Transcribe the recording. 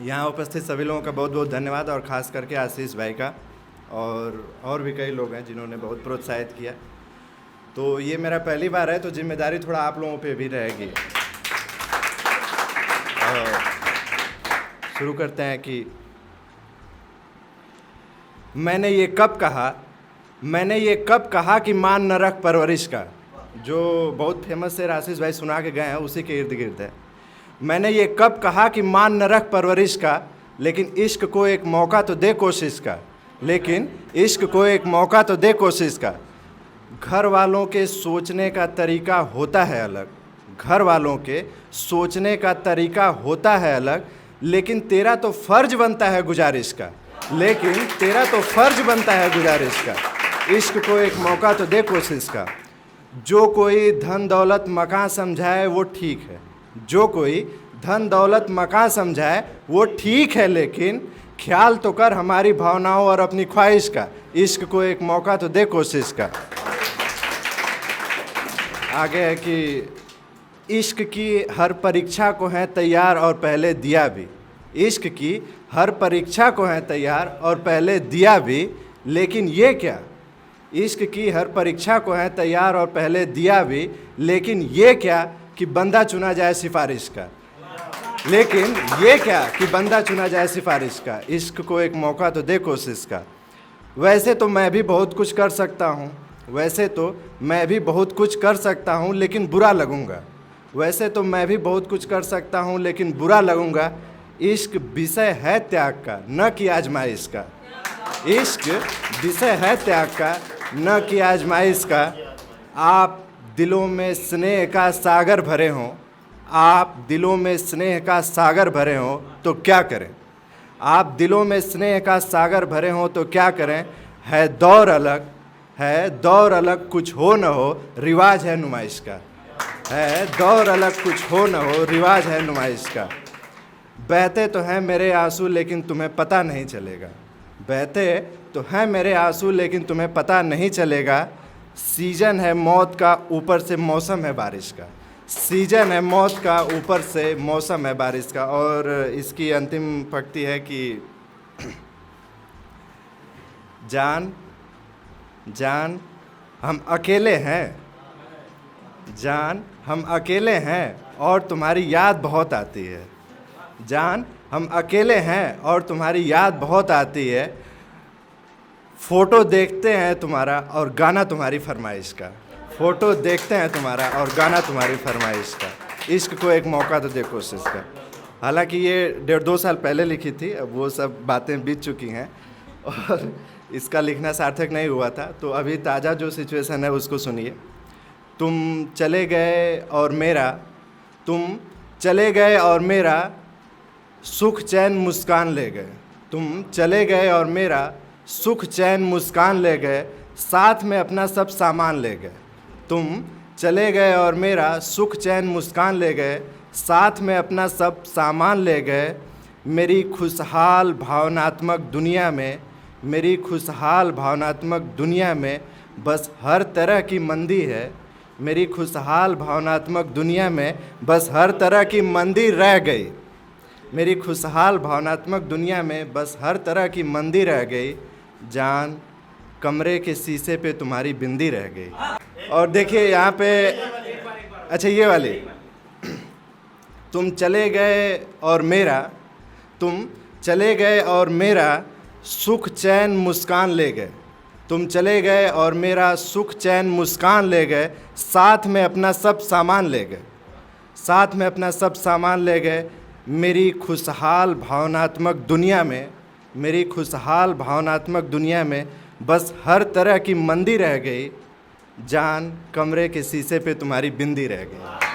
यहाँ उपस्थित सभी लोगों का बहुत बहुत धन्यवाद और ख़ास करके आशीष भाई का और भी कई लोग हैं जिन्होंने बहुत प्रोत्साहित किया। तो ये मेरा पहली बार है तो जिम्मेदारी थोड़ा आप लोगों पे भी रहेगी। शुरू करते हैं कि मैंने ये कब कहा कि मान न रख परवरिश का, जो बहुत फेमस है आशीष भाई सुना के गए हैं, उसी के इर्द गिर्द है। मैंने ये कब कहा कि मान न रख परवरिश का, लेकिन इश्क को एक मौका तो दे कोशिश का, लेकिन इश्क को एक मौका तो दे कोशिश का। घर वालों के सोचने का तरीका होता है अलग, घर वालों के सोचने का तरीका होता है अलग, लेकिन तेरा तो फ़र्ज बनता है गुजारिश का, लेकिन तेरा तो फ़र्ज बनता है गुजारिश का। इश्क को एक मौका तो दे कोशिश का। जो कोई धन दौलत मकान समझाए वो ठीक है, जो कोई धन दौलत मकान समझाए वो ठीक है, लेकिन ख्याल तो कर हमारी भावनाओं और अपनी ख्वाहिश का। इश्क को एक मौका तो दे कोशिश का। आगे है कि इश्क की हर परीक्षा को है तैयार और पहले दिया भी, इश्क की हर परीक्षा को है तैयार और पहले दिया भी, लेकिन ये क्या। इश्क की हर परीक्षा को है तैयार और पहले दिया भी, लेकिन ये क्या कि बंदा चुना जाए सिफारिश का, लेकिन ये क्या कि बंदा चुना जाए सिफारिश का। इश्क को एक मौका तो दे कोशिश का। वैसे तो मैं भी बहुत कुछ कर सकता हूँ, वैसे तो मैं भी बहुत कुछ कर सकता हूँ, लेकिन बुरा लगूँगा। वैसे तो मैं भी बहुत कुछ कर सकता हूँ, लेकिन बुरा लगूँगा। इश्क विषय है त्याग का, न कि आजमाइश का। इश्क विषय है त्याग का, न कि आजमाइश का। आप दिलों में स्नेह का सागर भरे हों, आप दिलों में स्नेह का सागर भरे हों तो क्या करें। आप दिलों में स्नेह का सागर भरे हों तो क्या करें। है दौर अलग, है दौर अलग, कुछ हो न हो रिवाज है नुमाइश का। है दौर अलग, कुछ हो न हो रिवाज है नुमाइश का। बहते तो हैं मेरे आंसू लेकिन तुम्हें पता नहीं चलेगा, बहते तो हैं मेरे आंसू लेकिन तुम्हें पता नहीं चलेगा। सीजन है मौत का, ऊपर से मौसम है बारिश का। सीजन है मौत का, ऊपर से मौसम है बारिश का। और इसकी अंतिम पंक्ति है कि जान जान हम अकेले हैं, जान हम अकेले हैं और तुम्हारी याद बहुत आती है। जान हम अकेले हैं और तुम्हारी याद बहुत आती है। फ़ोटो देखते हैं तुम्हारा और गाना तुम्हारी फरमाइश का। फ़ोटो देखते हैं तुम्हारा और गाना तुम्हारी फरमाइश का। इश्क को एक मौका तो दे कोशिश का। हालांकि ये 1.5-2 साल पहले लिखी थी, अब वो सब बातें बीत चुकी हैं और इसका लिखना सार्थक नहीं हुआ था। तो अभी ताज़ा जो सिचुएशन है उसको सुनिए। तुम चले गए और मेरा, तुम चले गए और मेरा सुख चैन मुस्कान ले गए। तुम चले गए और मेरा सुख चैन मुस्कान ले गए, साथ में अपना सब सामान ले गए। तुम चले गए और मेरा सुख चैन मुस्कान ले गए, साथ में अपना सब सामान ले गए। मेरी खुशहाल भावनात्मक दुनिया में, मेरी खुशहाल भावनात्मक दुनिया में बस हर तरह की मंदी है। मेरी खुशहाल भावनात्मक दुनिया में बस हर तरह की मंदी रह गई। मेरी खुशहाल भावनात्मक दुनिया में बस हर तरह की मंदी रह गई। जान कमरे के शीशे पे तुम्हारी बिंदी रह गई। और देखिए यहाँ पे, अच्छा ये वाली, तुम चले गए और मेरा, तुम चले गए और मेरा सुख चैन मुस्कान ले गए। तुम चले गए और मेरा सुख चैन मुस्कान ले गए, साथ में अपना सब सामान ले गए। साथ में अपना सब सामान ले गए। मेरी खुशहाल भावनात्मक दुनिया में, मेरी खुशहाल भावनात्मक दुनिया में बस हर तरह की मंदी रह गई। जान कमरे के शीशे पे तुम्हारी बिंदी रह गई।